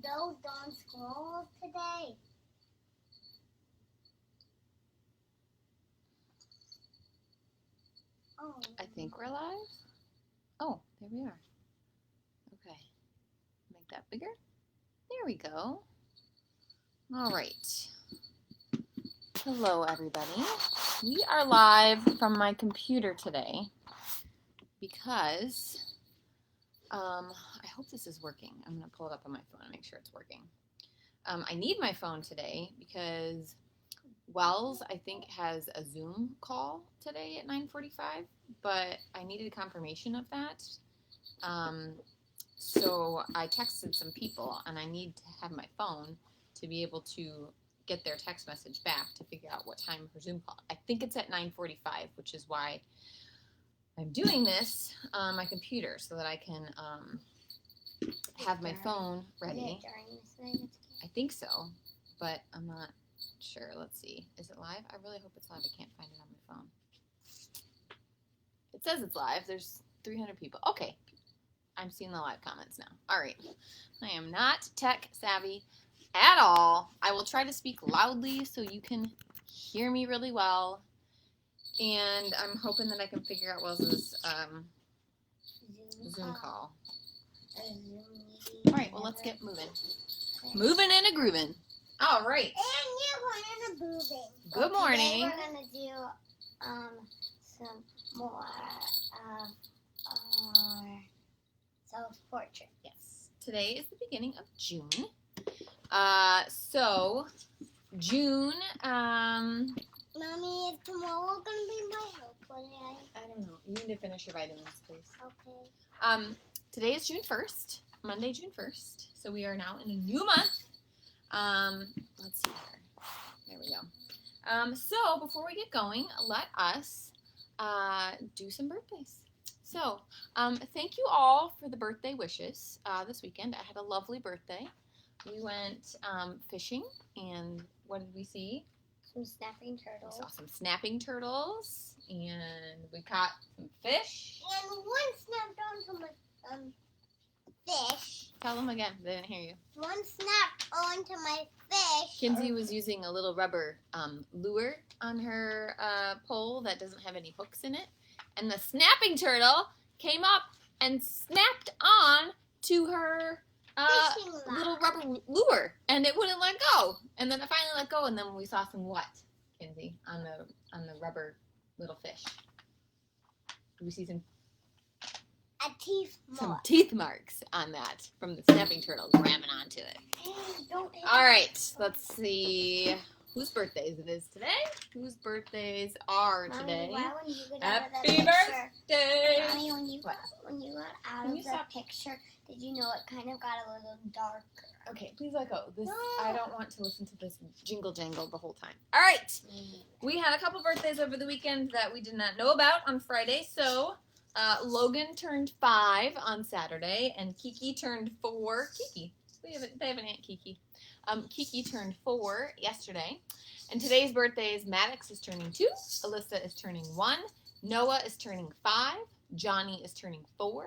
No Dawn School today. Oh. I think we're live. Oh, there we are. Okay. Make that bigger. There we go. All right. Hello, everybody. We are live from my computer today because I hope this is working. I'm going to pull it up on my phone and make sure it's working. I need my phone today because Wells, I think, has a Zoom call today at 9:45, but I needed confirmation of that. So I texted some people, and I need to have my phone to be able to get their text message back to figure out what time her Zoom call. I think it's at 9:45, which is why I'm doing this on my computer so that I can have my phone ready. I think so, but I'm not sure. Let's see. Is it live? I really hope it's live. I can't find it on my phone. It says it's live. There's 300 people. Okay. I'm seeing the live comments now. All right. I am not tech savvy at all. I will try to speak loudly so you can hear me really well. And I'm hoping that I can figure out Wells's Zoom call. All right. Well, let's get moving. Moving and a grooving. All right. And you're going to moving. Good morning. Today we're going to do some more of our self-portrait. Yes. Today is the beginning of June. So June. Mommy, is tomorrow going to be my help day? I don't know. You need to finish your vitamins, please. Okay. Today is June 1st, Monday, June 1st. So we are now in a new month. Let's see here. There we go. So before we get going, let us do some birthdays. So thank you all for the birthday wishes this weekend. I had a lovely birthday. We went fishing, and what did we see? Some snapping turtles. We saw some snapping turtles, and we caught some fish. And one snapped onto my fish. Tell them again. They didn't hear you. One snapped onto my fish. Kinsey was using a little rubber lure on her pole that doesn't have any hooks in it. And the snapping turtle came up and snapped on to her little rubber lure. And it wouldn't let go. And then it finally let go. And then we saw some what, Kinsey, on the rubber little fish? Did we see some teeth marks on that from the snapping turtle grabbing onto it. All right, let's see whose birthdays it is today. Whose birthdays are today? Happy birthday! Mommy, when you got out of the picture, did you know it kind of got a little darker? Okay, please let go. I don't want to listen to this jingle jangle the whole time. All right, we had a couple birthdays over the weekend that we did not know about on Friday, so Logan turned 5 on Saturday, and Kiki turned 4. Kiki. They have an Aunt Kiki. Kiki turned 4 yesterday. And today's birthdays, Maddox is turning 2. Alyssa is turning 1. Noah is turning 5. Johnny is turning 4.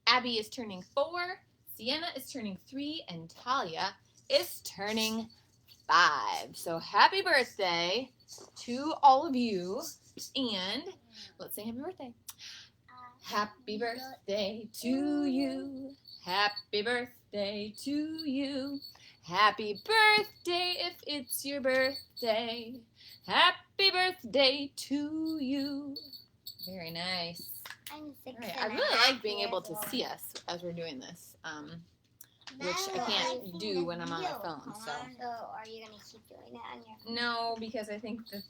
Abby is turning 4. Sienna is turning 3. And Talia is turning 5. So happy birthday to all of you. And let's sing happy birthday. Happy birthday to you. Happy birthday to you. Happy birthday if it's your birthday. Happy birthday to you. Very nice. I'm 6 All right. I really like being able to see us as we're doing this, which I can't do when I'm on my phone. So are you going to keep doing it on your phone? No, because I think that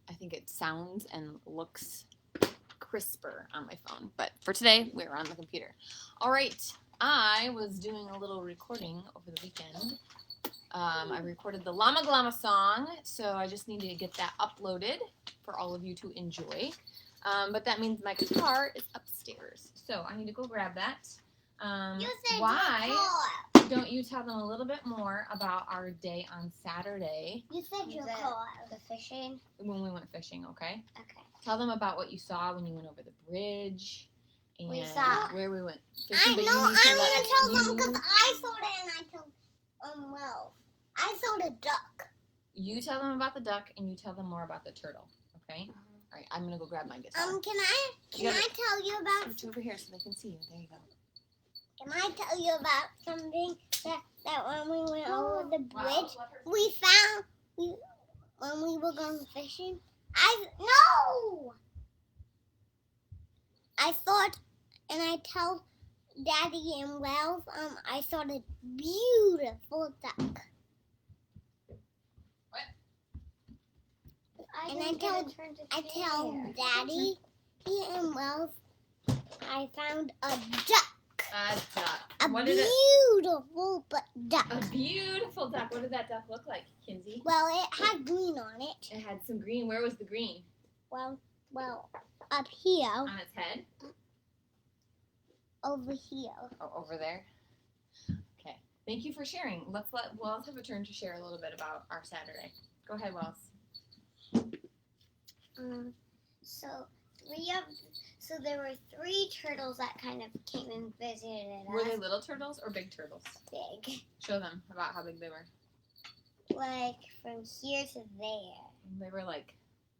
I think it sounds and looks crisper on my phone. But for today, we're on the computer. All right. I was doing a little recording over the weekend. I recorded the Llama Glama song, so I just need to get that uploaded for all of you to enjoy. But that means my guitar is upstairs. So I need to go grab that. Why don't you tell them a little bit more about our day on Saturday? You said you'll call the fishing. When we went fishing, okay? Okay. Tell them about what you saw when you went over the bridge And We saw- where we went I fishing. But know. you need to I'm let gonna tell them you- because I saw it and I told well, I saw the duck. You tell them about the duck, and you tell them more about the turtle. Okay. All right. I'm gonna go grab my guitar. Can I tell you about Switch over here so they can see you. There you go. Can I tell you about something that when we went over the bridge, Wow. we found when we were going fishing? I thought, and I tell Daddy and Wells, I saw a beautiful duck. And I tell Daddy, he and Wells, I found a duck. A duck. A What did it? beautiful duck. A beautiful duck. What did that duck look like, Kinsey? Well, it had green on it. It had some green. Where was the green? Well, up here, On its head? over here. Oh, over there. Okay. Thank you for sharing. Let's let Wells have a turn to share a little bit about our Saturday. Go ahead, Wells. So there were 3 turtles that kind of came and visited Were they us. little turtles or big turtles? Big, Show them about how big they were. like from here to there, They were like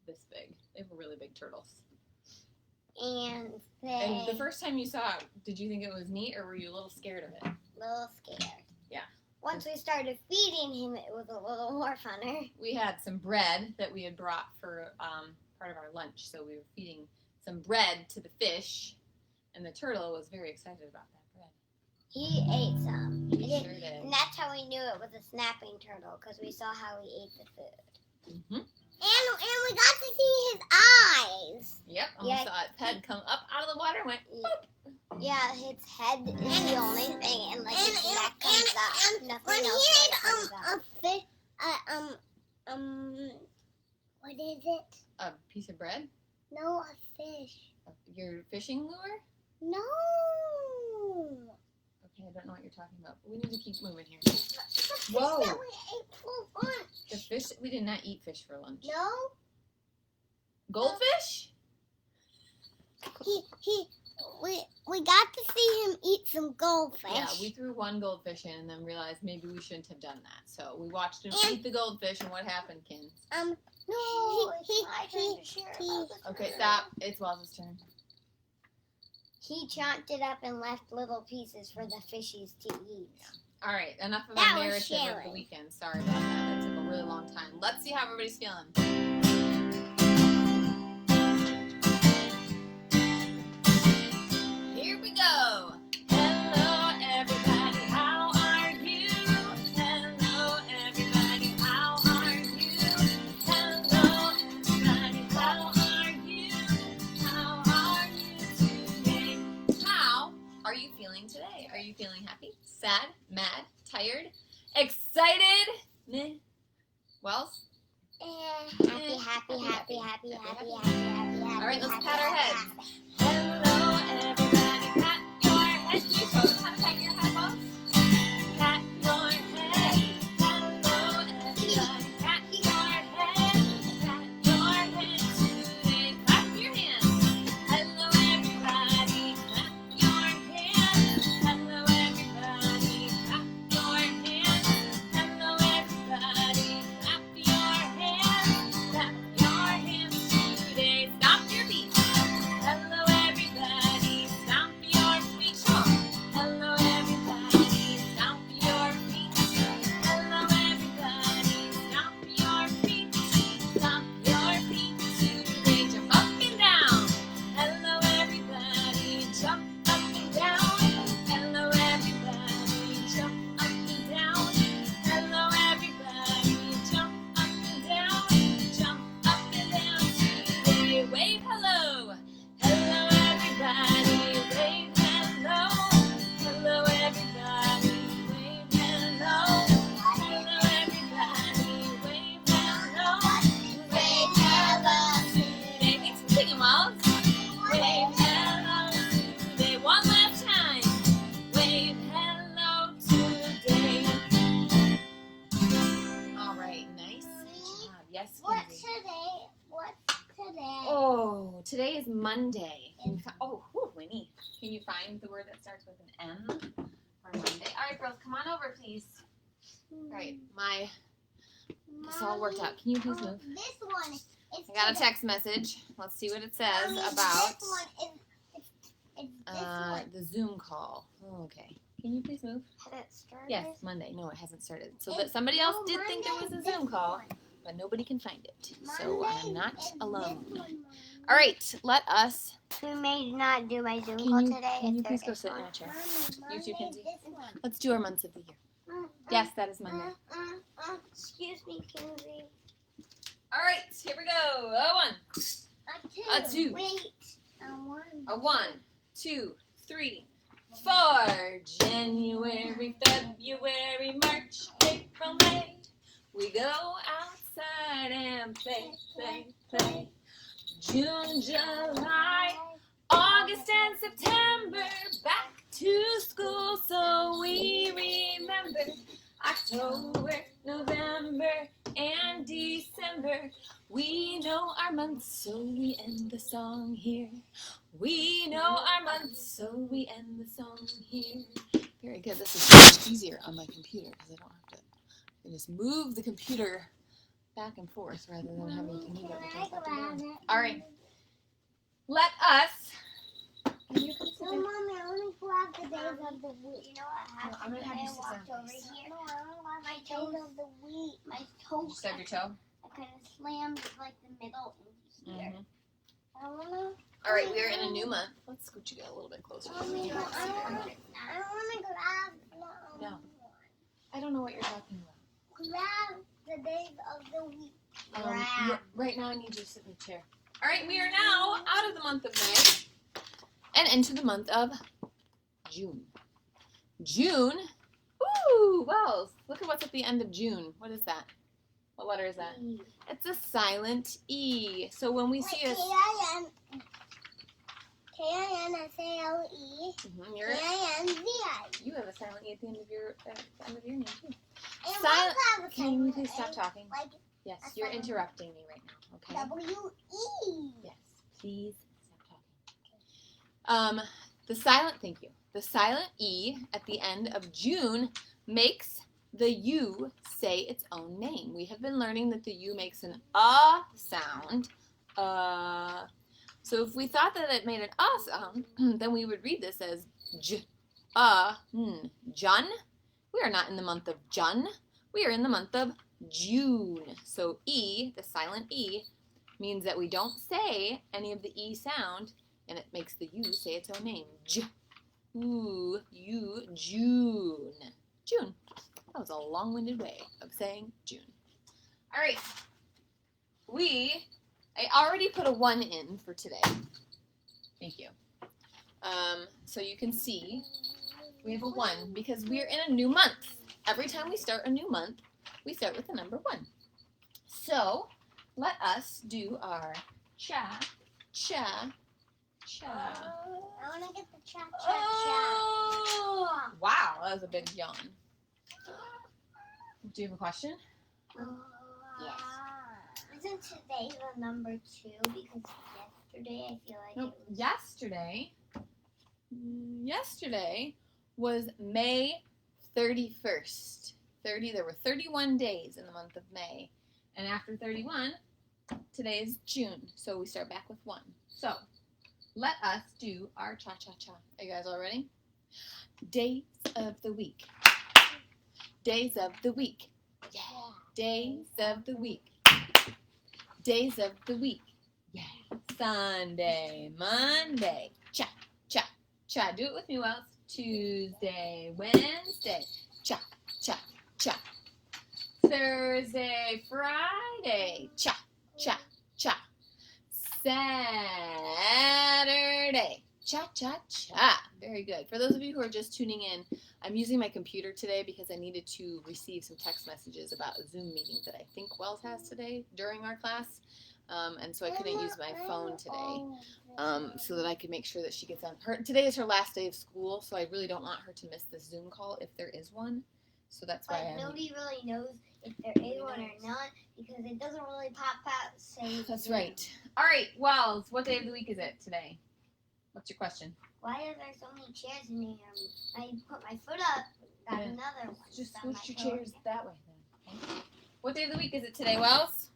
this big. They were really big turtles. and And the they first time you saw it, did you think it was neat or were you a little scared of it? a little scared. Yeah. Once we started feeding him, it was a little more funner. We had some bread that we had brought for part of our lunch, so we were feeding some bread to the fish, and the turtle was very excited about that bread. He ate some. He sure did. And that's how we knew it was a snapping turtle, because we saw how he ate the food. Mm-hmm. And we got to see his eyes. Yep, I Yeah. saw its head come up out of the water and went, Yeah, his head is the only thing, and like his neck comes up. Nothing When he else ate comes up. a fish, what is it? a piece of bread? No, a fish. Your fishing lure? No. Okay, I don't know what you're talking about. We need to keep moving here. The fish Whoa. that we ate for lunch. The fish, we did not eat fish for lunch. No. Goldfish? We got to see him eat some goldfish. Yeah, we threw one goldfish in and then realized maybe we shouldn't have done that. So we watched him And- eat the goldfish, and what happened, Ken? No, it's my turn to share about the Okay, turtle. stop. It's Wells' turn. He chomped it up and left little pieces for the fishies to eat. All right, enough of That our was narrative of the sharing. weekend. Sorry about that. That took a really long time. Let's see how everybody's feeling. Here we go. Hello, everybody. How are you? Hello, everybody. How are you? Hello, everybody. How are you? How are you today? How are you feeling today? Are you feeling happy, sad, mad, tired, excited? Meh. Wells? Happy. All right, let's pat our heads. Hello, everybody. Pat your head. Can you show them how to pat your head, Wells? Pat your head. Hello, everybody. Pat your head. Pat your head today. Clap your hands. Hello, everybody. Clap your hands. Hello, everybody. Clap your hands. Hello, everybody. Clap your hands. Clap your hands today. Stop your feet. Hello, everybody. Stomp your feet. Come on. Hello, everybody. Stomp your feet. Hello, everybody. Stomp your feet. Stomp your feet today. Jump up and down. Hello, everybody. Jump up and down. Hello, everybody. Jump up and down. Hello, everybody. Jump up and down. Jump up and down today. Wave hello. Hello, everybody. Wave hello. Hello, everybody. Wave hello. Hello, everybody. Wave hello. Wave hello today. Thanks for singing, Wells. Wave hello today. One last time. Wave hello today. All right, nice job. Yes, What's Kinsey. today? What's today? Oh, today is Monday. Oh, whew, we E. Can you find the word that starts with an M for Monday? All right, girls, come on over, please. All right, it's all worked out. Can you please move? This one is I got a text message. Let's see what it says Mommy, about this one is this one. the Zoom call. Oh, okay. Can you please move? Had it started? Yes, Monday. No, it hasn't started. So It's- that somebody else no, did think there was a Monday, Zoom this call, one. but nobody can find it. So Monday I'm not is alone. this one, All right, let us. We may not do my Zoom Can call you, today. can you if please there go is sit in one. a chair? Mommy, You too, Monday, Kenzie. this one. Let's do our months of the year. Yes, that is Monday. Excuse me, Kenzie. All right, here we go. A 1, a 2, Wait. a 1, 2, 3, 4. January, February, March, April, May. We go outside and play, play, play. June, July, August, and September. Back to school, so we remember. October, November, and December. We know our months, so we end the song here. We know our months, so we end the song here. Very good. This is much easier on my computer because I don't have to. I can just move the computer back and forth rather than having to move it jump up and down. All right. Let us. Can you come sit No, down? Mommy, I want to grab the days of the week. You know what happened? I'm gonna have you I sit walked down, over please. here. No, I want My to grab the days toes. of the week. My Did toe. you stub your toe? I kind of slammed like the middle into here. I want to. All right, we are in a new month. Let's scoot you a little bit closer. Mommy, You want to I sit want down? to grab. No. I don't know what you're talking about. Grab the days of the week. Right now, I need you to sit in the chair. All right, we are now out of the month of May and into the month of June. June. Ooh, Wells, look at what's at the end of June. What is that? What letter is that? It's a silent E. So when we see a K-I-N-S-A-L-E. you're, K-I-N-Z-I. you have a silent E at the end of your name too. And Silent- we have a Can you silent please stop A, talking? Like Yes, a you're silent- interrupting me right now. Okay. W-E. Yes, please stop talking. Thank you. The silent E at the end of June makes the U say its own name. We have been learning that the U makes an sound. So if we thought that it made an sound, then we would read this as Jun. We are not in the month of Jun. We are in the month of June. So E, the silent E, means that we don't say any of the E sound, and it makes the U say its own name. June. June. That was a long-winded way of saying June. All right. I already put a 1 in for today. Thank you. So you can see we have a 1 because we're in a new month. Every time we start a new month, we start with the number 1. So let us do our cha. I want to get the cha-cha-cha. Oh! Wow, that was a big yawn. Do you have a question? Yes. Isn't today the number 2? Because yesterday I feel like Nope. it was. Yesterday was May 31st. There were 31 days in the month of May. And after 31, today is June. So we start back with 1. So let us do our cha-cha-cha. Are you guys all ready? Days of the week. Days of the week. Yeah. Days of the week. Days of the week. Yeah. Sunday, Monday. Cha, cha, cha. Do it with me, Wells. Tuesday, Wednesday. Cha, cha, cha. Thursday, Friday. Cha, cha, cha. Saturday. Cha, cha, cha. Very good. For those of you who are just tuning in, I'm using my computer today because I needed to receive some text messages about a Zoom meeting that I think Wells has today during our class. And so I couldn't use my phone today so that I could make sure that she gets on. Today is her last day of school, so I really don't want her to miss this Zoom call if there is one. So that's why But nobody really knows if there is one or not because it doesn't really pop out saying. That's right. All right, Wells, what day of the week is it today? What's your question? Why are there so many chairs in here? I put my foot up, got Yeah. another one. Just Got my switch your pillow. chairs that way then. Okay. What day of the week is it today, Wells?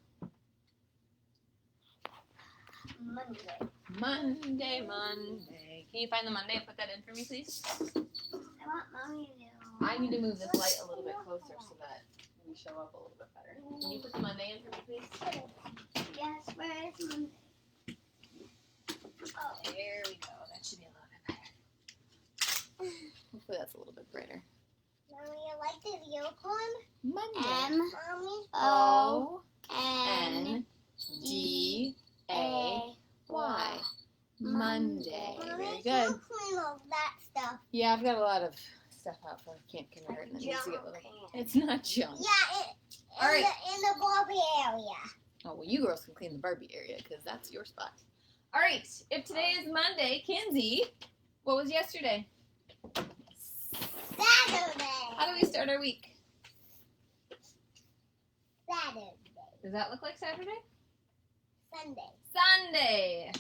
Monday. Monday. Can you find the Monday and put that in for me, please? I want mommy to. I need to move this light a little bit closer so that we show up a little bit better. Can you put the Monday in for me, please? Yes, where is Monday? Oh, there we go. That should be a little bit better. Hopefully that's a little bit brighter. Mommy, you like the unicorn? Monday. Mommy? O-N-D-A-Y. Monday. Mommy, Very you good. clean all that stuff. Yeah, I've got a lot of stuff out for Camp Kindergarten that needs to get little. It's not junk. Yeah, All right. in the Barbie area. Oh, well, you girls can clean the Barbie area because that's your spot. All right. If today is Monday, Kinsey, what was yesterday? Saturday. How do we start our week? Saturday. Does that look like Saturday? Sunday. Sunday.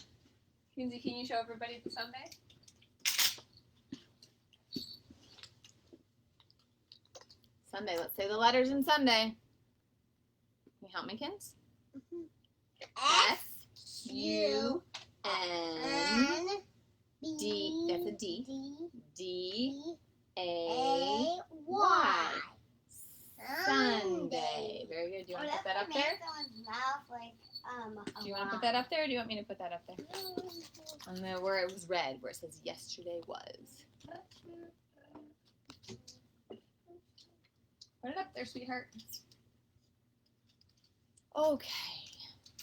Kinsey, can you show everybody the Sunday? Sunday. Let's say the letters in Sunday. Can you help me, Kins? S-U-N-D. That's a D. D-A-Y. Sunday. Very good. Do you want to put that up there? Do you want to put that up there, or do you want me to put that up there? On the where it was red, where it says yesterday was. Put it up there, sweetheart. Okay.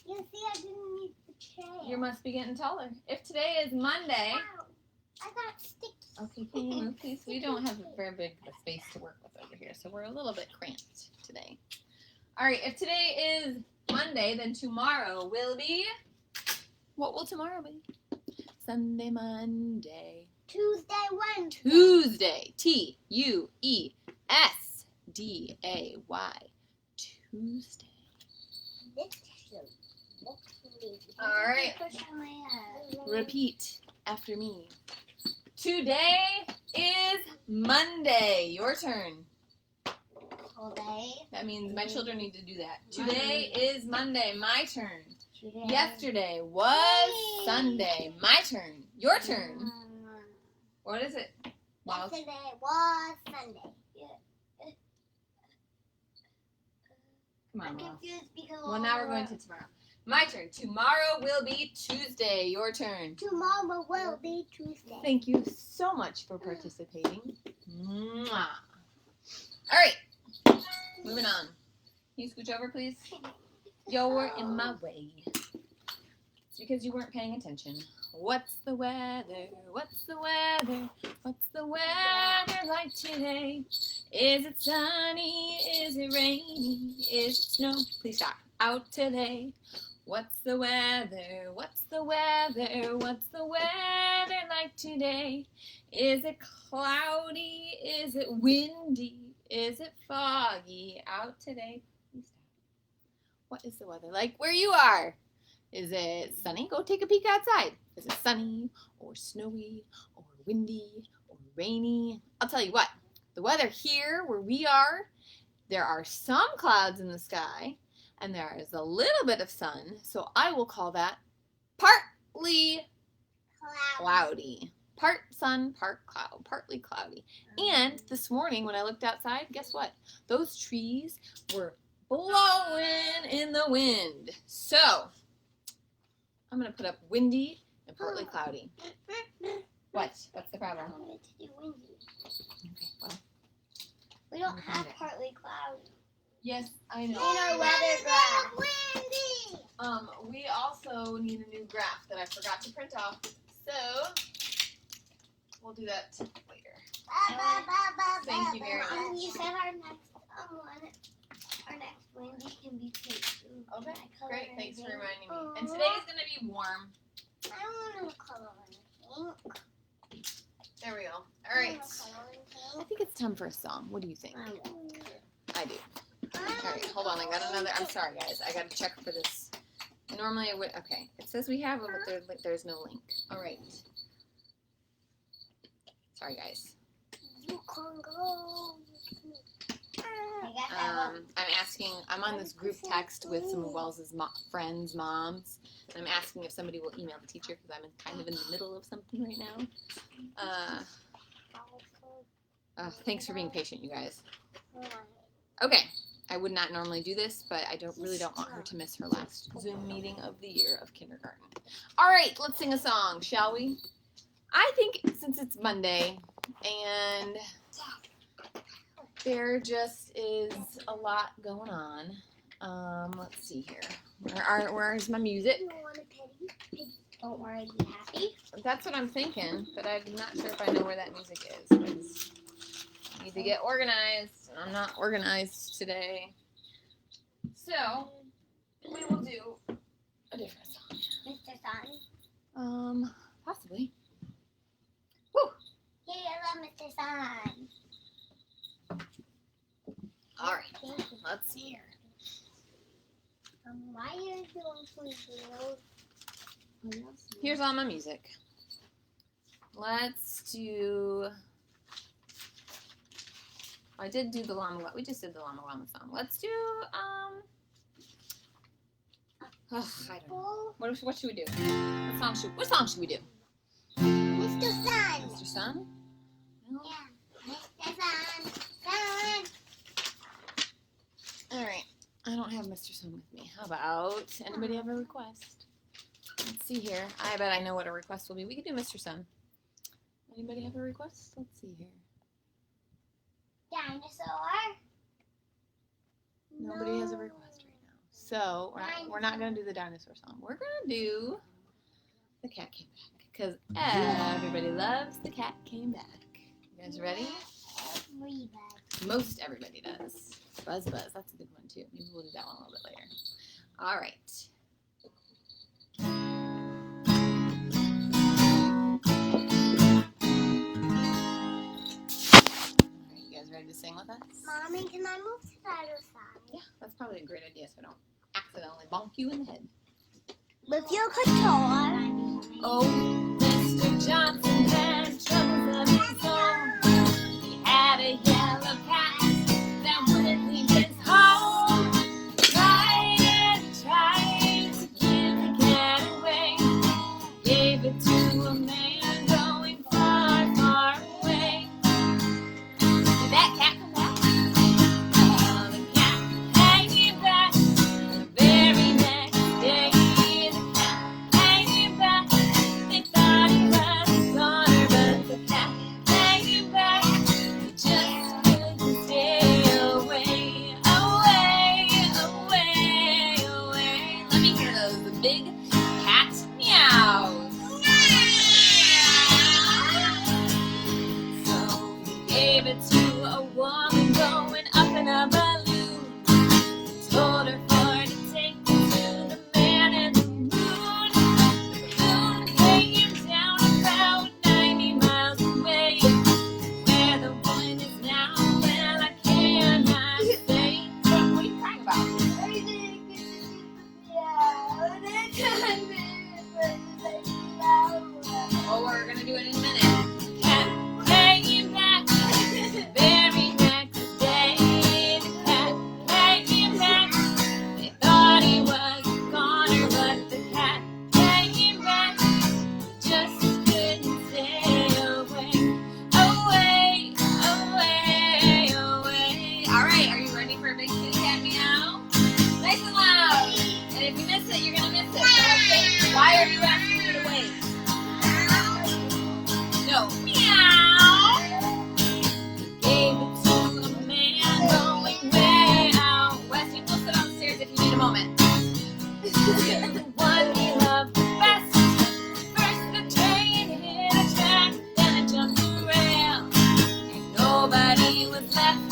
You see, I didn't need the chair. You must be getting taller. If today is Monday. Ow, I got sticky. Okay, can you move, please? We don't have a very big space to work with over here, so we're a little bit cramped today. All right, if today is Monday, then tomorrow will be. What will tomorrow be? Sunday, Monday. Tuesday, Wednesday. Tuesday. T-U-E-S-D-A-Y. Tuesday. All right. Repeat after me. Today is Monday. Your turn. That means my children need to do that. Today is Monday. My turn. Yesterday was Sunday. My turn. Your turn. What is it? Miles? Yesterday was Sunday. Come on, I'm Miles. confused because. Well, now we're going to tomorrow. My turn. Tomorrow will be Tuesday. Your turn. Tomorrow will be Tuesday. Thank you so much for participating. Mwah. All right. Moving on. Can you scooch over, please? You're in my way. It's because you weren't paying attention. What's the weather? What's the weather? What's the weather like today? Is it sunny? Is it rainy? Is it snow? Please stop. Out today. What's the weather? What's the weather? What's the weather like today? Is it cloudy? Is it windy? Is it foggy? Out today. Please stop. What is the weather like where you are? Is it sunny? Go take a peek outside. Is it sunny or snowy or windy or rainy? I'll tell you what. The weather here where we are, there are some clouds in the sky and there is a little bit of sun. So I will call that partly cloudy. Part sun, part cloud, partly cloudy. And this morning when I looked outside, guess what? Those trees were blowing in the wind. So I'm going to put up windy and partly cloudy. What? What's the problem? I wanted to do windy. Okay, well. We don't have partly cloudy. Yes, I In know. our weather graph. Windy. We also need a new graph that I forgot to print off. So we'll do that later. Thank you very much. You said our next our next windy can be pink too. Okay, My color great. is Thanks for pink. reminding me. And today is going to be warm. I don't want to color in pink. There we go. All right. I think it's time for a song. What do you think? I do. All right, hold on. I got another. I'm sorry, guys. I got to check for this. Normally I would. Okay. It says we have it, but there's no link. All right. Sorry, guys. You can go. I'm on this group text with some of Wells' friends' moms. And I'm asking if somebody will email the teacher because I'm kind of in the middle of something right now. Thanks for being patient, you guys. Okay. I would not normally do this, but I really don't want her to miss her last Zoom meeting of the year of kindergarten. All right, let's sing a song, shall we? I think since it's Monday and there just is a lot going on. Let's see here. Where's my music? Don't worry, be happy. That's what I'm thinking, but I'm not sure if I know where that music is. 'Cause I need to get organized, and I'm not organized today. So, we will do a different song. Mr. Sun. Possibly. Woo! Yay, I love Mr. Sun. All right, let's see here. Why are you doing something? Here's all my music. Let's do. I did do the Llama. We just did the Llama Llama song. Let's do. I don't know. What should we do? What song should we do? Mr. Sun. Mr. Sun? No? Yeah. Mr. Sun. Sun. All right. I don't have Mr. Sun with me. How about anybody have a request? Let's see here. I bet I know what a request will be. We could do Mr. Sun. Anybody have a request? Let's see here. Dinosaur. Nobody has a request right now. So we're not going to do the dinosaur song. We're going to do The Cat Came Back. Because everybody loves The Cat Came Back. You guys ready? Everybody. Most everybody does. Buzz Buzz. That's a good one too. Maybe we'll do that one a little bit later. All right. You guys ready to sing with us? Mommy, can I move to the other side? Yeah, that's probably a great idea so I don't accidentally bonk you in the head. With your guitar. Oh, Mr. Johnson had troubles of his own. He had a yellow cat that wouldn't leave his home. Tried to give the cat away. Gave it to a man going far, far away. Did that cat come back? Oh, the cat came back the very next day. The cat came back. They thought he was gone, but the cat came back. He just couldn't stay away, away, away, away. Let me hear those, the big cat meows. So he gave it to a woman going up in a balloon. Told her for to take it to the man in the moon. The moon came down about 90 miles away. Where the woman is now, well, I cannot say. What are you crying about? Oh, we're gonna do it in a minute. Cat came back the very next day. The cat came back. They thought he was a goner, but the cat came back. Just couldn't stay away, away, away, away. All right, are you ready for a big kitty cat meow? Nice and loud. And if you miss it, you're gonna miss it. So why are you asking me to wait? No. Meow. Gave it to a man going way out west. You will sit on the stairs if you need a moment. The one he loved the best. First the train hit a track, then it jumped the rail. And nobody was left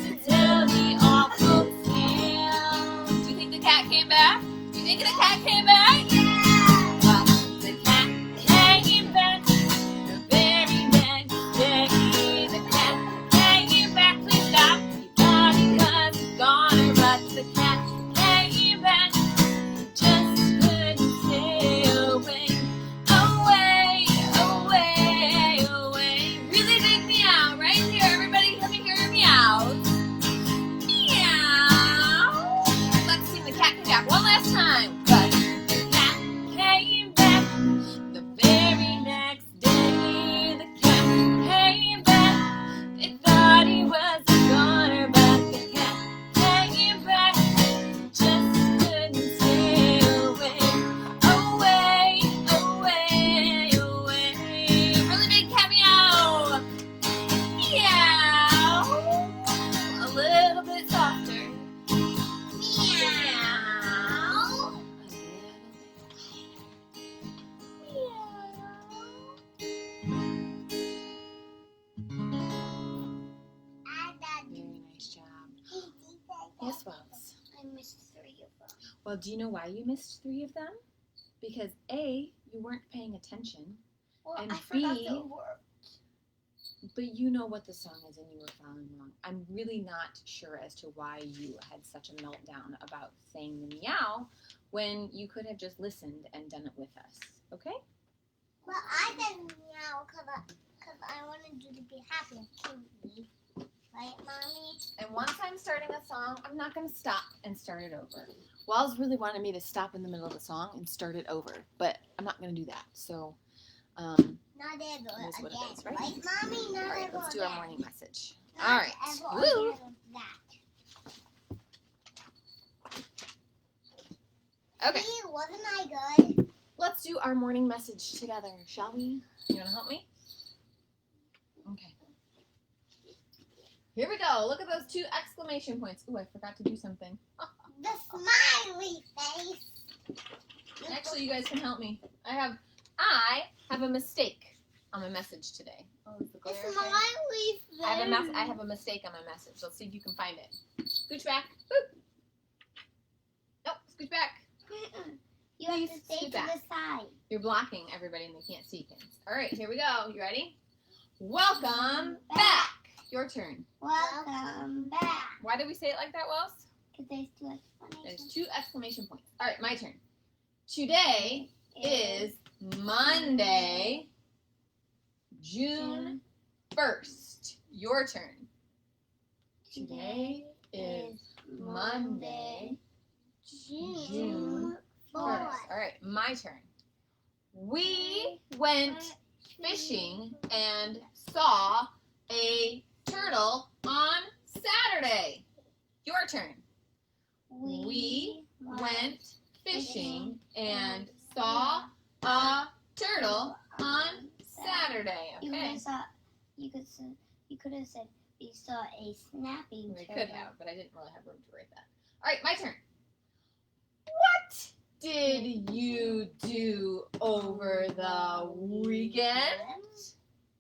to tell the awful tale. Do you think the cat came back? Do you think the cat came back? Well, do you know why you missed 3 of them? Because A, you weren't paying attention, Well, And I forgot B, the word. but you know what the song is and you were following along. I'm really not sure as to why you had such a meltdown about saying the meow when you could have just listened and done it with us. Okay? Well, I did meow because I wanted you to be happy and cute. Right, Mommy? And once I'm starting a song, I'm not going to stop and start it over. Wells really wanted me to stop in the middle of the song and start it over, but I'm not going to do that. So, Not ever It is what it again. is, right? Mommy? Not all right, ever let's do again. our morning message. Not All right. ever Woo! again with that. Okay, See, wasn't I good? let's do our morning message together, shall we? You want to help me? Okay. Here we go. Look at those 2 exclamation points. Ooh, I forgot to do something. The smiley face. Actually, you guys can help me. I have a mistake on my message today. Oh, is the The glare okay? smiley face. I have a mistake on my message. Let's see if you can find it. Scooch back. Boop. Nope, scooch back. You have to Please stay scoot to back. the side. You're blocking everybody and they can't see kids. All right, here we go. You ready? Welcome back. Your turn. Welcome back. Why did we say it like that, Wells? Because there's 2 There's explanations. 2 exclamation points. All right, my turn. Today is Monday, June 1st. Your turn. Today is Monday, June 1st. 4th. All right, my turn. We went fishing and saw a turtle on Saturday. Your turn. We went fishing and saw a turtle on Saturday. Okay. You could have said you saw a snapping We turtle. could have, but I didn't really have room to write that. All right, my turn. What did you do over the weekend?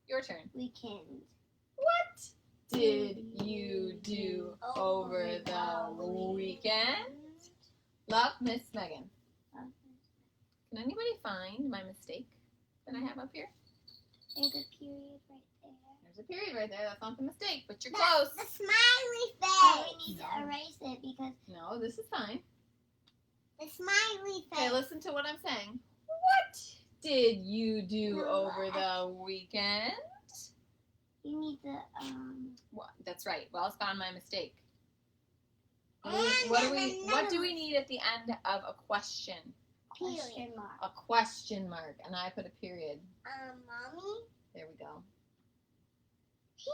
Your turn. Weekend. What did you do over the weekend? Love, Miss Megan. Can anybody find my mistake that I have up here? There's a period right there. There's a period right there. That's not the mistake, but you're That's close. the smiley face. Oh, we need to erase it because No, this is fine. The smiley face. Okay, listen to what I'm saying. What did you do No, over the weekend? You need to What? That's right. Well, it's found my mistake. And What do we need at the end of a question? Question mark. A question mark, and I put a period. Mommy. There we go.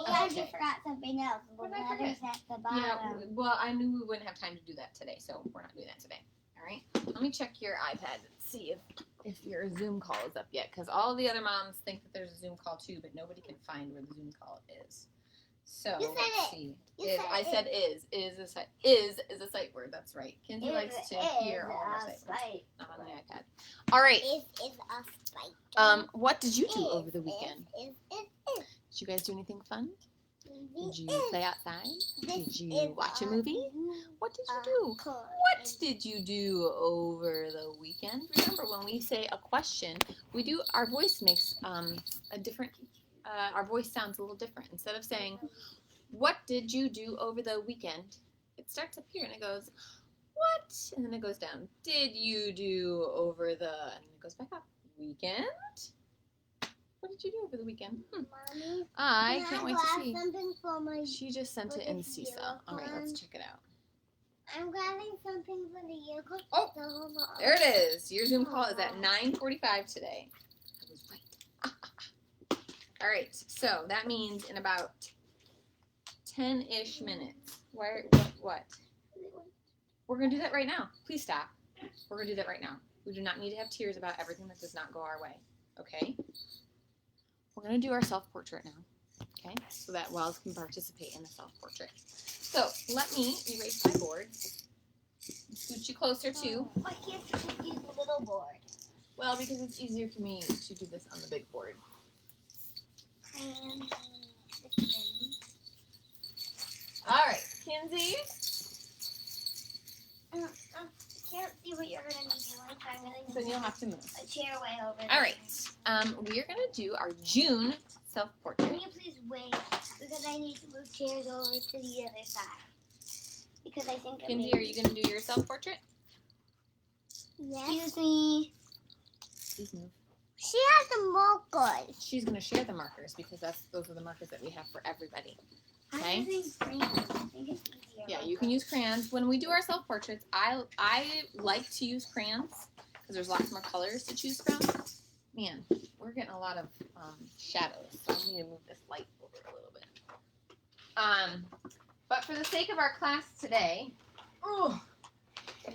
Yeah, Okay. you forgot something else. The What did I letters at the bottom. Yeah, well, I knew we wouldn't have time to do that today, so we're not doing that today. All right. Let me check your iPad and see if your Zoom call is up yet, because all the other moms think that there's a Zoom call too, but nobody can find where the Zoom call is. So You said let's it. see. You said I said is a sight word. That's right. Kinsey likes to hear all of our sight words. Not on the iPad. All right. Is a spider. What did you do over the weekend? Is. Did you guys do anything fun? Did you Is. play outside? This Did you is watch a movie? What did you do? coin. What did you do over the weekend? Remember, when we say a question, our voice makes a different. Our voice sounds a little different. Instead of saying, "What did you do over the weekend?" It starts up here and it goes, "What?" and then it goes down. Did you do over the? And then it goes back up. Weekend. What did you do over the weekend? Mommy, I can't wait to grab see. something for my. She just sent it in Seesaw. All right, let's check it out. I'm grabbing something for the unicorn. Oh, So hold on. there it is. Your Zoom call is at 9:45 today. I was right. All right, so that means in about 10-ish minutes. What? We're going to do that right now. Please stop. We're going to do that right now. We do not need to have tears about everything that does not go our way, okay? We're going to do our self-portrait now, okay? So that Wells can participate in the self-portrait. So let me erase my board. Scoot you closer too. Why can't you just use the little board? Well, because it's easier for me to do this on the big board. All right, Kinsey. Can't see what you're gonna be doing. So I'm gonna Then move you'll have to move. a chair way over there. All right. We are gonna do our June self-portrait. Can you please wait? Because I need to move chairs over to the other side. Because I think Kinsey, are you gonna do your self-portrait? Yes. Excuse me. Please move. She has the markers. She's gonna share the markers because those are the markers that we have for everybody. Okay. I'm using crayons. I think it's easier. Yeah, you can use crayons. When we do our self-portraits, I like to use crayons because there's lots more colors to choose from. Man, we're getting a lot of shadows, so I need to move this light over a little bit. But for the sake of our class today,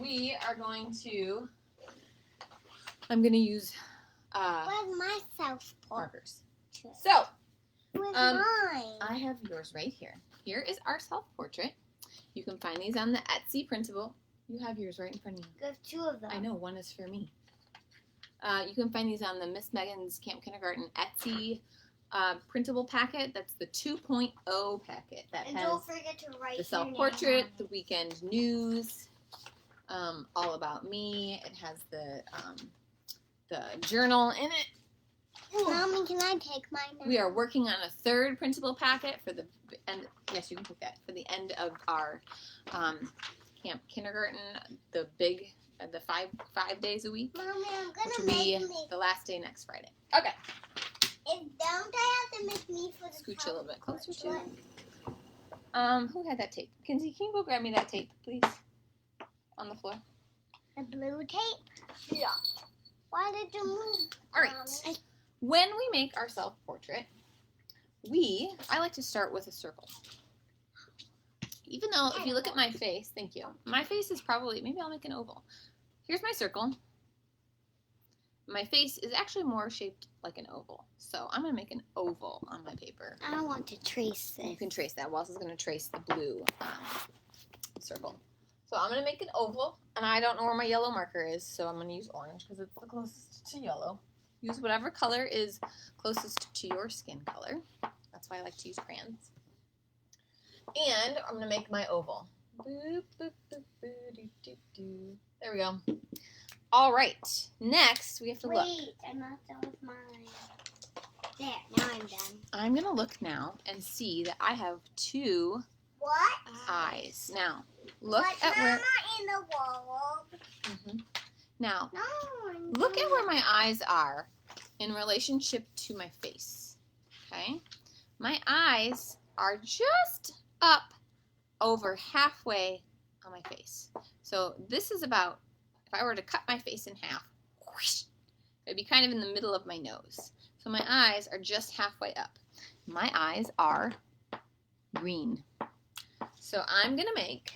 we are going to. I'm going to use Where's my self markers. So Where's Um, mine? I have yours right here. Here is our self-portrait. You can find these on the Etsy printable. You have yours right in front of you. You have two of them. I know, one is for me. You can find these on the Miss Megan's Camp Kindergarten Etsy printable packet. That's the 2.0 packet that And has don't forget to write the your name self-portrait, on the it. weekend news, all about me. It has the journal in it. Mommy, can I take mine now? We are working on a third printable packet for the end. Yes, you can take that for the end of our Camp Kindergarten. The five days a week, Mommy, I'm which gonna will be make me. the last day next Friday. Okay, Don't I have to make me for the scooch you a little bit closer to. self-portrait? Who had that tape? Kinsey, can you go grab me that tape, please? On the floor. The blue tape? Yeah. Why did you move? All right. Mommy? When we make our self-portrait, I like to start with a circle. Even though, if you look at my face, thank you, my face is probably, maybe I'll make an oval. Here's my circle. My face is actually more shaped like an oval. So I'm going to make an oval on my paper. I don't want to trace You it. can trace that. Wells is going to trace the blue circle. So I'm going to make an oval, and I don't know where my yellow marker is, so I'm going to use orange because it's the closest to yellow. Use whatever color is closest to your skin color. That's why I like to use crayons. And I'm going to make my oval. Boop, boop, boop, boo, doo, doo, doo. There we go. All right. Next, we have to look. Wait, I'm not done with mine. There, now I'm done. I'm going to look now and see that I have two What? eyes. Now, look But at where... Mama in the wall. Mhm. Now, No. look at where my eyes are in relationship to my face. Okay? My eyes are just up over halfway on my face. So this is about, if I were to cut my face in half, whoosh, it'd be kind of in the middle of my nose. So my eyes are just halfway up. My eyes are green. So I'm going to make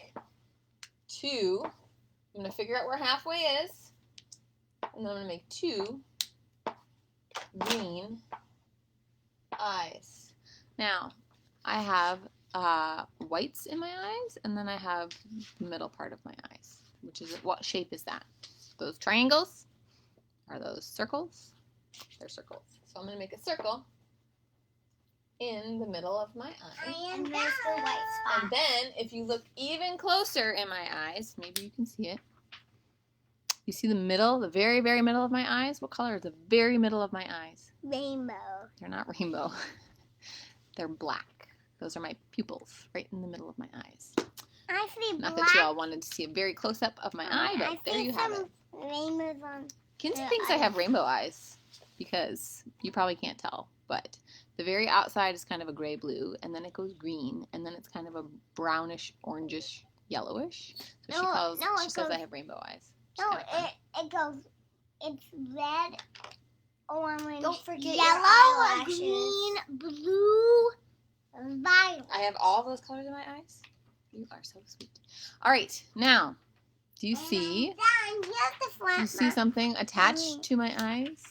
two. I'm going to figure out where halfway is. And then I'm going to make two green eyes. Now, I have whites in my eyes, and then I have the middle part of my eyes, which is, what shape is that? Those triangles? Are those circles? They're circles. So I'm going to make a circle in the middle of my eye. I am And there's the white spot. And then, if you look even closer in my eyes, maybe you can see it. You see the middle, the very, very middle of my eyes? What color is the very middle of my eyes? Rainbow. They're not rainbow. They're black. Those are my pupils, right in the middle of my eyes. I see Not black. that you all wanted to see a very close-up of my eye, I but there see you have it. some rainbows on. Kinsey Yeah, thinks I have rainbow eyes because you probably can't tell, but the very outside is kind of a gray-blue, and then it goes green, and then it's kind of a brownish, orangish, yellowish. So she it says goes- I have rainbow eyes. No, It's kinda fun. it goes. It's red, orange, Don't forget your yellow, eyelashes. green, blue, violet. I have all those colors in my eyes. You are so sweet. All right, now, do you see? And here's the front. You see something attached Mommy. to my eyes?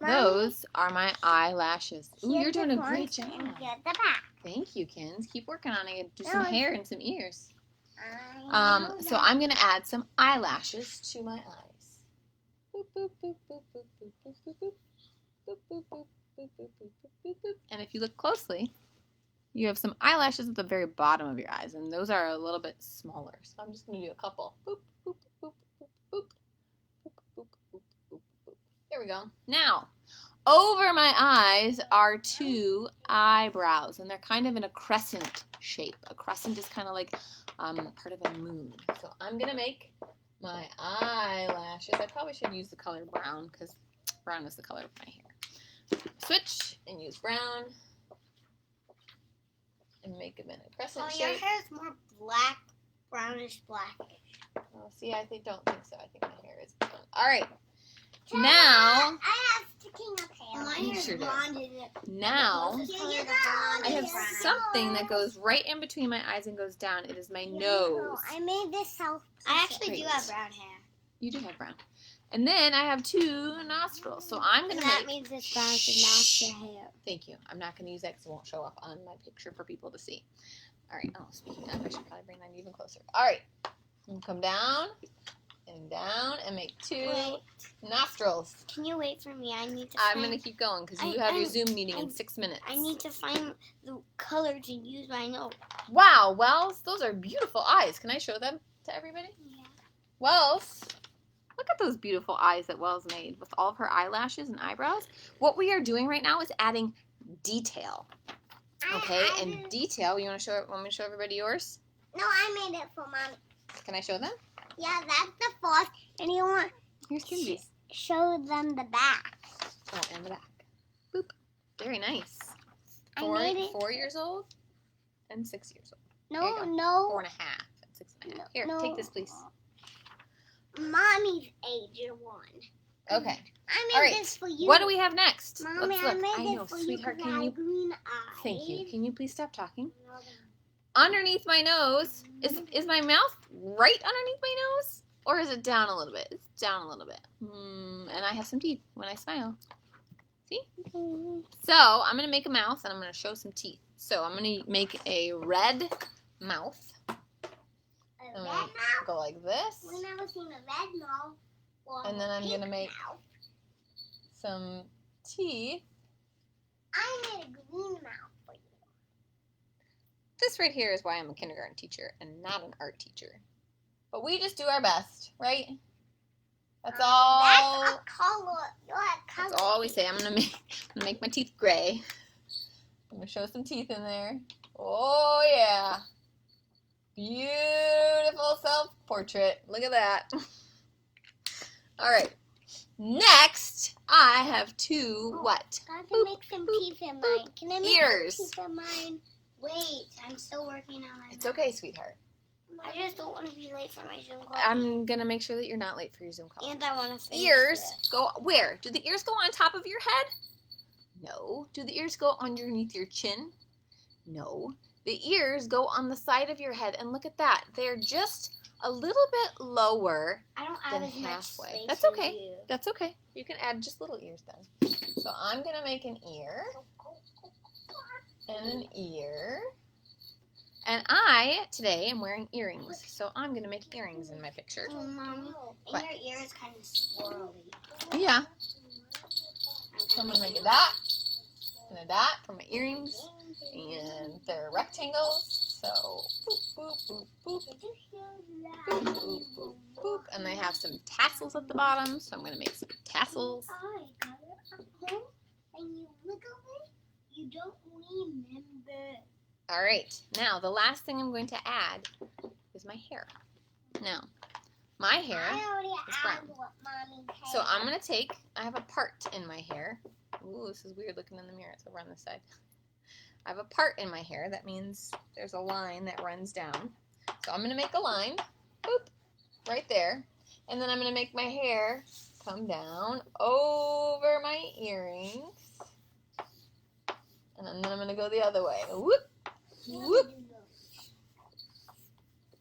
Mommy. Those are my eyelashes. Ooh, Here's you're doing the a great front job. and here's the back. Thank you, Kins. Keep working on it. Do No, some it's- hair and some ears. I know So that. I'm gonna add some eyelashes to my eyes. Boop, boop, boop, boop, boop, boop, boop, boop, boop. Boop, boop, boop, boop, boop, boop, boop, boop, boop. And if you look closely, you have some eyelashes at the very bottom of your eyes, and those are a little bit smaller. So I'm just gonna do a couple. Boop, boop, boop, boop, boop. There we go. Now, over my eyes are 2 eyebrows, and they're kind of in a crescent shape. A crescent is kind of like part of a moon. So I'm going to make my eyelashes. I probably should use the color brown because brown is the color of my hair. Switch and use brown and make them in a crescent Oh, your shape. hair is more black, brownish blackish. Oh, see, I don't think so. I think my hair is brown. All right. Now Now, I have sticking up hair. My You hair's sure do. blonded. now, This Yeah, color you of know, blonde I is have Yeah. brown. something that goes right in between my eyes and goes down. It is my nose. I made this self. I actually do Great. have brown hair. You do have brown. And then I have 2 nostrils. So I'm going And to that make... means it's brown to match your hair. Thank you. I'm not going to use that because it won't show up on my picture for people to see. All right. Oh, speaking of, I should probably bring that even closer. All right. I'm going to come down and make 2 Wait. nostrils. Can you wait for me? I need to I'm find, going to keep going because I- you have your I- Zoom meeting in I- 6 minutes. I need to find the color to use my nose. Wow, Wells, those are beautiful eyes. Can I show them to everybody? Yeah. Wells, look at those beautiful eyes that Wells made with all of her eyelashes and eyebrows. What we are doing right now is adding detail. Okay, and detail, you want me to show everybody yours? No, I made it for mommy. Can I show them? Yeah, that's the first. And you want Here's Kinsley's. show them the back. Oh, and the back. Boop. Very nice. I 4 made it. 4 years old and 6 years old. No, There you go. no. 4 and a half and 6 and a half. Here, No. take this, please. Mommy's age is 1. Okay. I made All right. this for you. What do we have next? Mommy, Let's I look. made I this know, for sweetheart. you Can 'cause I you? have green eyes. Thank you. Can you please stop talking? Underneath my nose, is my mouth right underneath my nose? Or is it down a little bit? It's down a little bit. And I have some teeth when I smile. See? So I'm going to make a mouth and I'm going to show some teeth. So I'm going to make a red mouth. A I'm red going mouth? to go like this. We've never seen a red mouth. Or And then I'm pink going to make mouth. some teeth. I made a green mouth for you. This right here is why I'm a kindergarten teacher and not an art teacher. But we just do our best, right? That's all. That's a color. You're a color. That's all we say. I'm gonna make my teeth gray. I'm gonna show some teeth in there. Oh yeah, beautiful self-portrait. Look at that. All right. Next, I have 2 what? I Boop, can make some boop, teeth in boop. mine. Can I make Ears. some teeth in mine? Wait, I'm still working on my It's okay, sweetheart. I just don't want to be late for my Zoom call. I'm gonna make sure that you're not late for your Zoom call. and I want to finish Ears this. go where? Do the ears go on top of your head? No. Do the ears go underneath your chin? No. The ears go on the side of your head, and look at that. They're just a little bit lower. I don't have Then as much halfway. space That's as okay. you. That's okay. You can add just little ears then. So I'm gonna make an ear and an ear. And I today am wearing earrings, so I'm gonna make earrings in my picture. Oh, Mommy, What? and your ear is kind of swirly. Yeah. So I'm gonna make a dot and a dot for my earrings, and they're rectangles. So boop boop boop boop boop boop boop boop, and they have some tassels at the bottom. So I'm gonna make some tassels. I got it at home, and you look away. You don't remember. All right. Now the last thing I'm going to add is my hair. Now, my hair. I already is added brown. what mommy paid. So I'm gonna take. I have a part in my hair. Ooh, this is weird looking in the mirror. It's over on this side. I have a part in my hair. That means there's a line that runs down. So I'm gonna make a line. Boop. Right there. And then I'm gonna make my hair come down over my earrings. And then I'm gonna go the other way. Whoop. Whoop.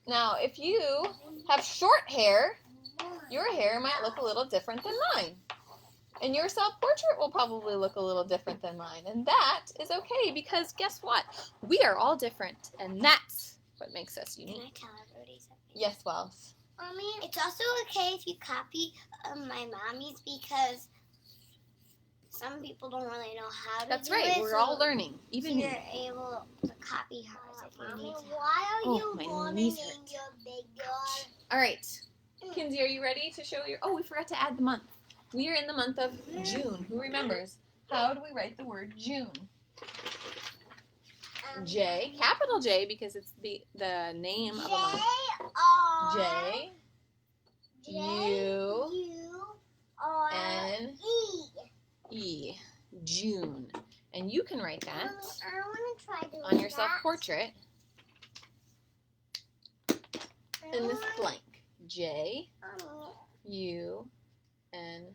Now, if you have short hair, your hair might look a little different than mine. And your self-portrait will probably look a little different than mine. And that is okay because guess what? We are all different. And that's what makes us Can unique. I tell everybody something? Yes, Wells. Mommy, It's also okay if you copy my mommy's because some people don't really know how to That's do right. it. We're so all learning. Even you're me. able to copy hers if you Mommy, need to. why are Oh, you my running knees in hurt. your big yard? All right. Kinsey, are you ready to show your... Oh, we forgot to add the month. We are in the month of June. Who remembers? How do we write the word June? J, capital J, because it's the name of a month. J, U, N, E. June. And you can write that I want to try doing on your self-portrait in this blank. J, U, N.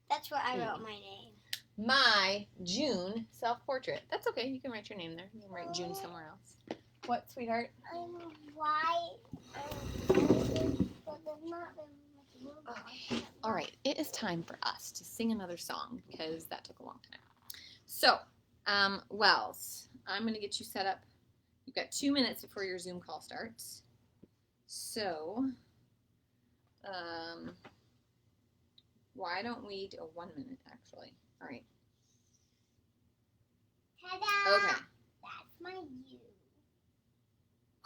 That's where I wrote my name. My June self-portrait. That's okay. You can write your name there. You can write June somewhere else. What, sweetheart? Why? But there's not very much room. Okay. All right. It is time for us to sing another song because that took a long time. So, Wells, I'm going to get you set up. You've got 2 minutes before your Zoom call starts. So, why don't we do 1 minute, actually? All right. Ta-da! Okay. That's my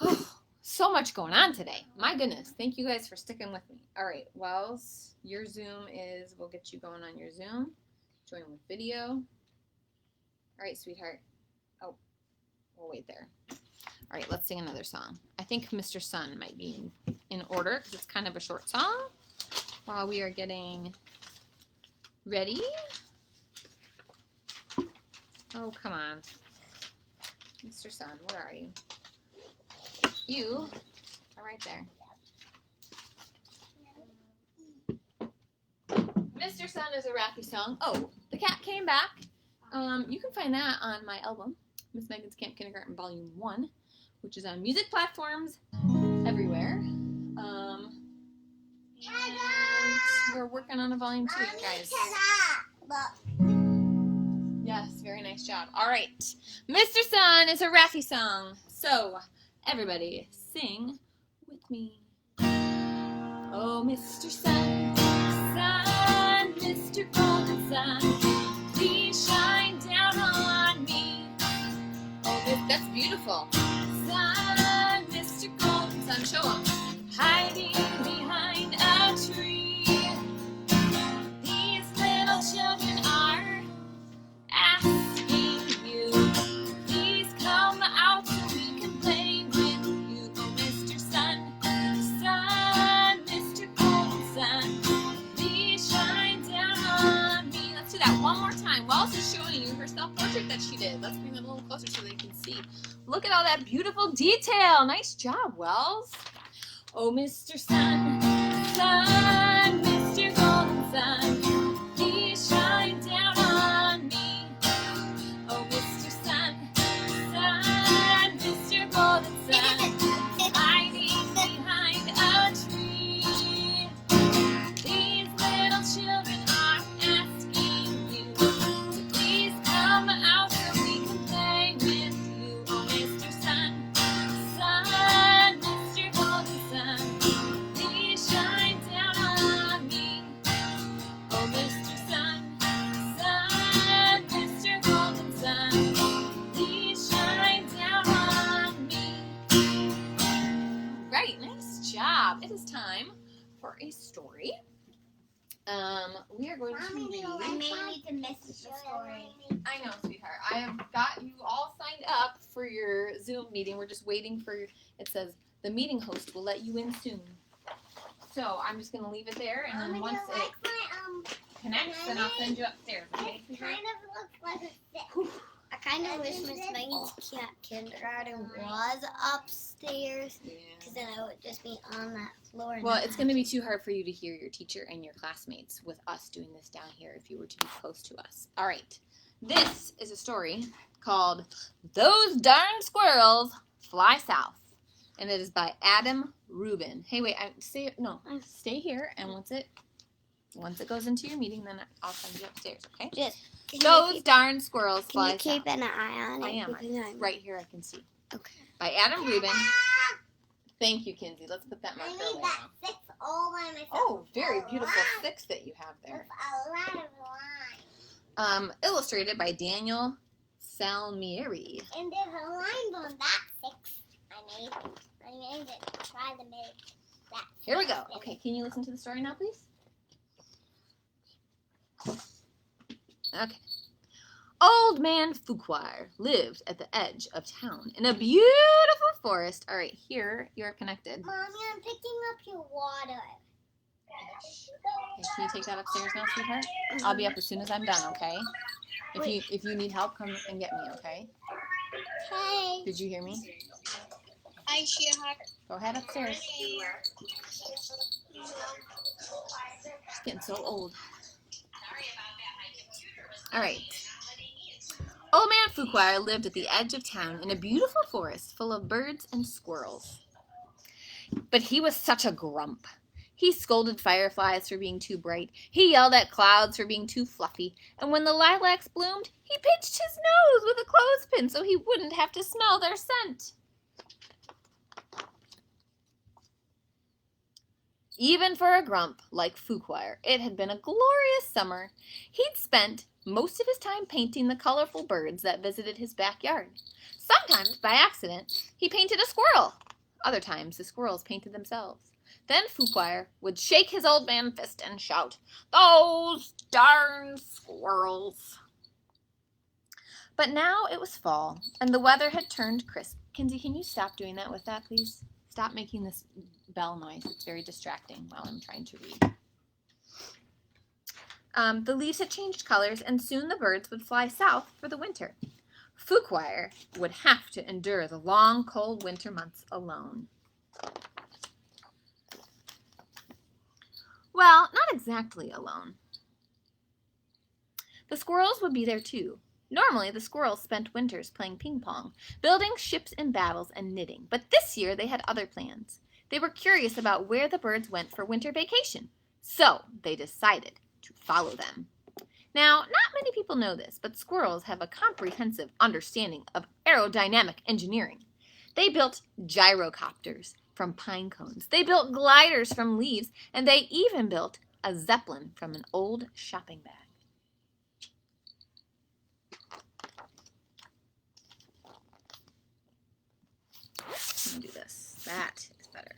you. So much going on today. My goodness. Thank you guys for sticking with me. All right. Wells, your Zoom is, we'll get you going on your Zoom. Join with video. All right, sweetheart. Oh, we'll wait there. All right, let's sing another song. I think Mr. Sun might be in order because it's kind of a short song while we are getting ready. Oh, come on. Mr. Sun, where are you? You are right there. Mr. Sun is a Raffi song. Oh, the cat came back. You can find that on my album, Miss Megan's Camp Kindergarten Volume 1, which is on music platforms everywhere. And we're working on a Volume 2, guys. Yes, very nice job. All right. Mr. Sun is a Raffi song. So, everybody, sing with me. Oh, Mr. Sun, Sun, Mr. Golden Sun, please shine down on me. Oh, that's beautiful. Sun, Mr. Golden Sun, show 'em. Hiding behind a tree. These little children are asking you, please come out so we can play with you. Oh, Mr. Sun, Sun, Mr. Golden Sun, please shine down on me. Let's do that one more time. Wells is showing you her self-portrait that she did. Let's bring them a little closer so they can see. Look at all that beautiful detail. Nice job, Wells. Oh, Mr. Sun, Sun, Mr. Golden Sun, please shine down on me. Oh, Mr. Sun, Sun, Mr. Golden Sun, hiding behind a tree. These little children are asking you to please come out so we can play with you. Oh, Mr. Sun, Sun, Mr. Golden Sun, please shine down on me. Oh, Mr. Sun, Sun, Mr. Golden Sun, please shine down on me. Right, nice job. It is time for a story. We are going to Mommy, read. you know, I may need to miss the story. I know, sweetheart. I have got you all signed up for your Zoom meeting. We're just waiting for, it says, the meeting host will let you in soon. So I'm just going to leave it there, and then once it connects, then I'll send you upstairs, okay, It sweetheart? kind of looks like a stick. I kind of wish Miss Megan's kindergarten was upstairs, because then I would just be on that floor. and Well, not it's going to be too hard for you to hear your teacher and your classmates with us doing this down here if you were to be close to us. All right. This is a story called Those Darn Squirrels Fly South. And it is by Adam Rubin. Hey, wait, stay here, and once it goes into your meeting, then I'll send you upstairs, okay? Just, can Those you darn squirrels keep, fly can you keep south. an eye on it? I am. Because I'm- Right here I can see. Okay. By Adam Rubin. Thank you, Kinsey. Let's put that I marker need away that now. 6 all by myself. Oh, very A beautiful lot. 6 that you have there. With a lot of lines. Illustrated by Daniel Salmieri. And there's a line on that 6. I made it. Try to make that. Here we go. Okay, can you listen to the story now, please? Okay. Old Man Fuquire lived at the edge of town in a beautiful forest. All right, here you're connected. Mommy, I'm picking up your water. Okay, can you take that upstairs now, sweetheart? I'll be up as soon as I'm done, okay? If you need help, come and get me, okay? Hey. Did you hear me? Hi, sweetheart. Go ahead upstairs. She's getting so old. All right. Old Man Fuquire lived at the edge of town in a beautiful forest full of birds and squirrels. But he was such a grump. He scolded fireflies for being too bright. He yelled at clouds for being too fluffy. And when the lilacs bloomed, he pinched his nose with a clothespin so he wouldn't have to smell their scent. Even for a grump like Fuquire, it had been a glorious summer. He'd spent most of his time painting the colorful birds that visited his backyard. Sometimes, by accident, he painted a squirrel. Other times, the squirrels painted themselves. Then Fuquire would shake his old man fist and shout, "Those darn squirrels!" But now it was fall, and the weather had turned crisp. Kinsey, can you stop doing that with that, please? Stop making this bell noise. It's very distracting while I'm trying to read. The leaves had changed colors, and soon the birds would fly south for the winter. Fuquire would have to endure the long, cold winter months alone. Well, not exactly alone. The squirrels would be there too. Normally, the squirrels spent winters playing ping pong, building ships in battles, and knitting. But this year they had other plans. They were curious about where the birds went for winter vacation. So they decided to follow them. Now, not many people know this, but squirrels have a comprehensive understanding of aerodynamic engineering. They built gyrocopters from pine cones. They built gliders from leaves, and they even built a zeppelin from an old shopping bag. Let me do this. That is better.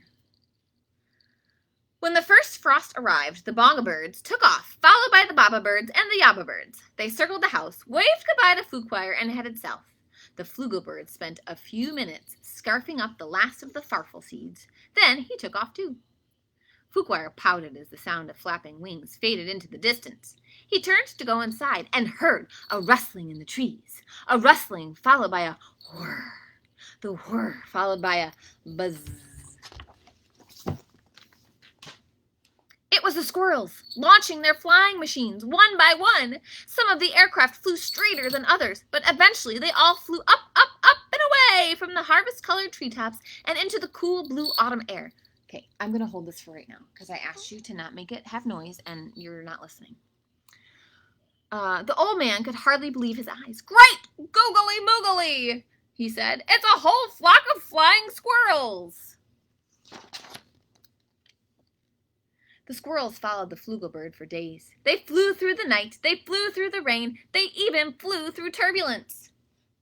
When the first frost arrived, the bongabirds took off, followed by the bababirds and the yabbabirds. They circled the house, waved goodbye to Fuquire, and headed south. The flugelbird spent a few minutes scarfing up the last of the farfel seeds. Then he took off too. Fuquire pouted as the sound of flapping wings faded into the distance. He turned to go inside and heard a rustling in the trees. A rustling followed by a whir. The whir followed by a buzz. It was the squirrels, launching their flying machines one by one. Some of the aircraft flew straighter than others, but eventually they all flew up, up, up, and away from the harvest-colored treetops and into the cool blue autumn air. Okay, I'm going to hold this for right now because I asked you to not make it have noise and you're not listening. The old man could hardly believe his eyes. "Great googly moogly," he said. "It's a whole flock of flying squirrels." The squirrels followed the flugelbird for days. They flew through the night, they flew through the rain, they even flew through turbulence.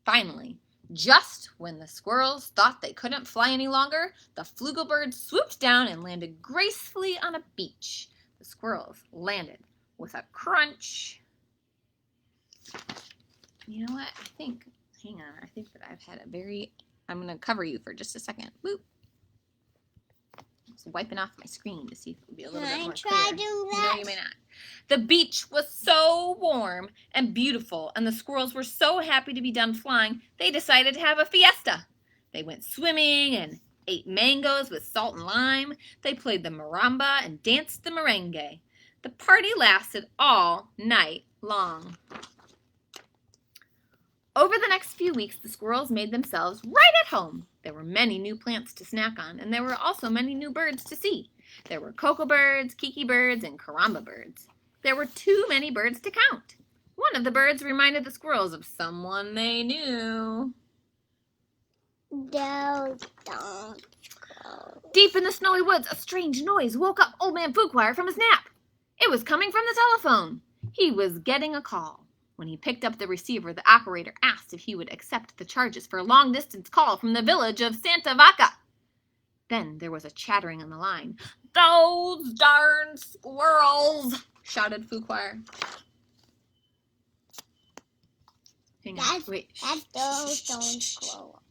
Finally, just when the squirrels thought they couldn't fly any longer, the flugelbird swooped down and landed gracefully on a beach. The squirrels landed with a crunch. You know what? Hang on, I think that I've had I'm going to cover you for just a second. Boop. Wiping off my screen to see if it would be a little bit more clear. Can I try do that? No, you may not. The beach was so warm and beautiful, and the squirrels were so happy to be done flying, they decided to have a fiesta. They went swimming and ate mangoes with salt and lime. They played the marimba and danced the merengue. The party lasted all night long. Over the next few weeks, the squirrels made themselves right at home. There were many new plants to snack on, and there were also many new birds to see. There were cocoa birds, kiki birds, and caramba birds. There were too many birds to count. One of the birds reminded the squirrels of someone they knew. No, don't. Deep in the snowy woods, a strange noise woke up Old Man Fuquire from his nap. It was coming from the telephone. He was getting a call. When he picked up the receiver, the operator asked if he would accept the charges for a long-distance call from the village of Santa Vaca. Then there was a chattering on the line. "Those darn squirrels!" shouted Fuquire. Hang on. That's- Wait. That's those don't grow up.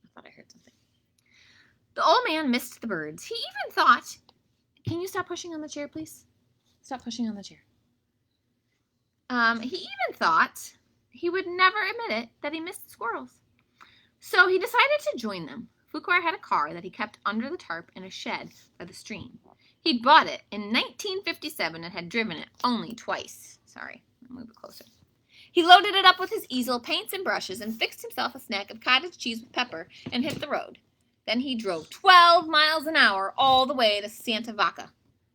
I thought I heard something. The old man missed the birds. He even thought, can you stop pushing on the chair, please? Stop pushing on the chair. He even thought he would never admit it that he missed the squirrels. So he decided to join them. Fuquire had a car that he kept under the tarp in a shed by the stream. He'd bought it in 1957 and had driven it only twice. Sorry, I'll move it closer. He loaded it up with his easel, paints, and brushes and fixed himself a snack of cottage cheese with pepper and hit the road. Then he drove 12 miles an hour all the way to Santa Vaca.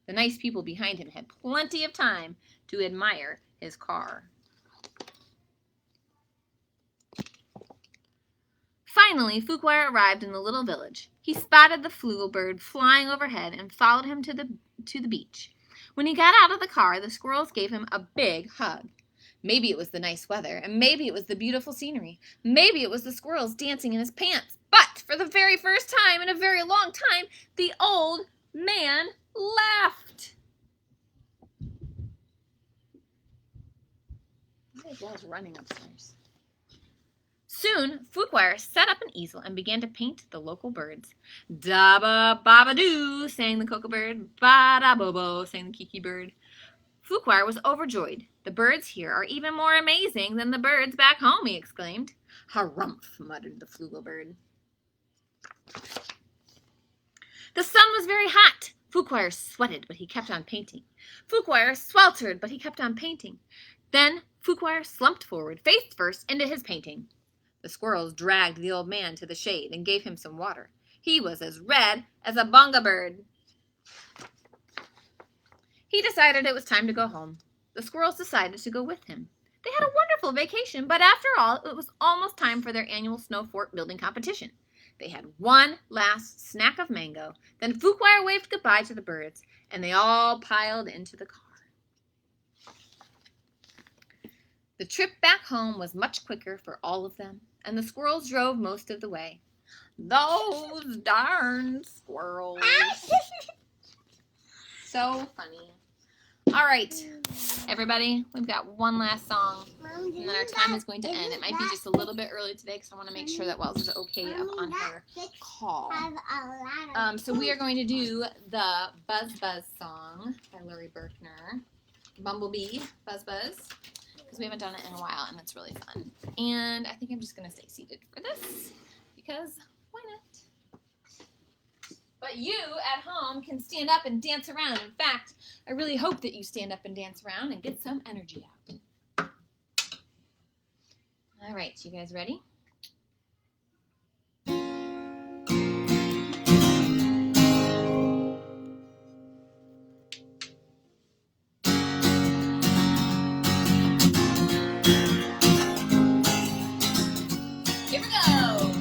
The nice people behind him had plenty of time to admire his car. Finally, Fuquire arrived in the little village. He spotted the flugelbird flying overhead and followed him to the beach. When he got out of the car, the squirrels gave him a big hug. Maybe it was the nice weather, and maybe it was the beautiful scenery. Maybe it was the squirrels dancing in his pants. But for the very first time in a very long time, the old man laughed. Why is Wells running upstairs? Soon, Fuquire set up an easel and began to paint the local birds. Da-ba-ba-ba-doo, sang the cocoa bird. Ba-da-bo-bo, sang the kiki bird. Fuquire was overjoyed. The birds here are even more amazing than the birds back home, he exclaimed. Harumph, muttered the flugelbird. The sun was very hot. Fuquire sweated, but he kept on painting. Fuquire sweltered, but he kept on painting. Then Fuquire slumped forward, face first, into his painting. The squirrels dragged the old man to the shade and gave him some water. He was as red as a bonga bird. He decided it was time to go home. The squirrels decided to go with him. They had a wonderful vacation, but after all, it was almost time for their annual snow fort building competition. They had one last snack of mango. Then Fuquire waved goodbye to the birds, and they all piled into the car. The trip back home was much quicker for all of them, and the squirrels drove most of the way. Those darn squirrels. So funny. All right, everybody, we've got one last song, and then our time is going to end. It might be just a little bit early today because I want to make sure that Wells is okay up on her call. So we are going to do the Buzz Buzz song by Laurie Berkner. Bumblebee, Buzz Buzz, because we haven't done it in a while, and it's really fun. And I think I'm just going to stay seated for this, because why not? But you at home can stand up and dance around. In fact, I really hope that you stand up and dance around and get some energy out. All right, you guys ready? Here we go.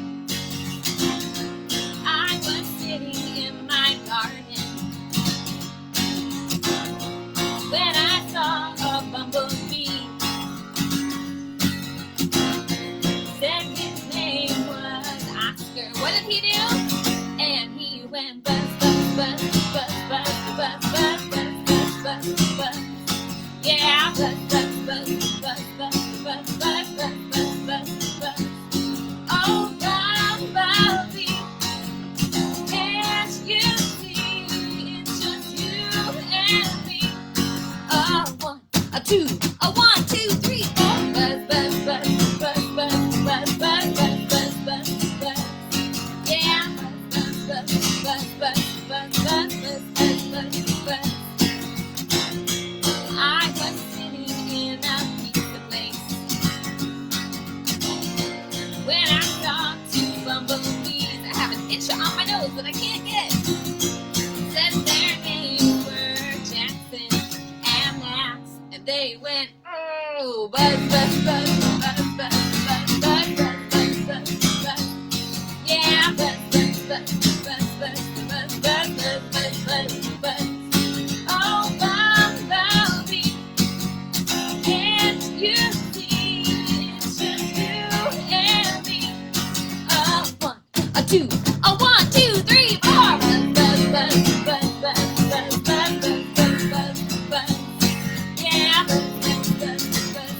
I was sitting in my garden when I saw a bumblebee. Said his name was Oscar. What did he do? And he went buzz, buzz, buzz, buzz, buzz, buzz, buzz, buzz, buzz, buzz, buzz. Yeah, buzz, buzz, buzz, buzz, buzz, buzz, buzz, buzz, buzz, buzz. Oh, bumblebee, can't you see it's just you and me? A one, a two, a 1, 2, 3, 4. Buzz, buzz, buzz, buzz, buzz, buzz, buzz, buzz, buzz, buzz, buzz. Yeah, buzz, buzz, buzz, buzz, buzz, buzz, buzz, buzz, buzz, buzz. I was sitting in a pizza place when I saw 2 bumblebees. I have an itch on my nose that I can't get. Said their names were Jackson and Max, and they went, oh, buzz, buzz, buzz, buzz, buzz, buzz, buzz, buzz, buzz, buzz, buzz. Yeah, buzz, buzz, buzz, buzz, buzz, buzz, buzz, buzz, buzz, buzz. Oh, bumblebee, can't you see it's just you and me? A 1, a 2, a 1, 2, 3, 4. Buzz, buzz, buzz, buzz, buzz, buzz, buzz, buzz, buzz, buzz, buzz. Yeah, buzz, buzz, buzz, buzz,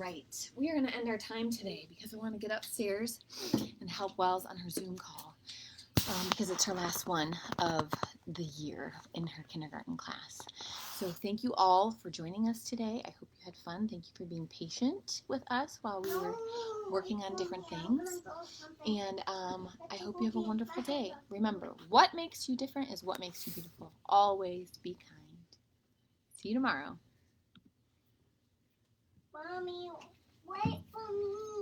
right. We are going to end our time today because I want to get upstairs and help Wells on her Zoom call because it's her last one of the year in her kindergarten class. So thank you all for joining us today. I hope you had fun. Thank you for being patient with us while we were working on different things. And I hope you have a wonderful day. Remember, what makes you different is what makes you beautiful. Always be kind. See you tomorrow. Mommy, wait for me.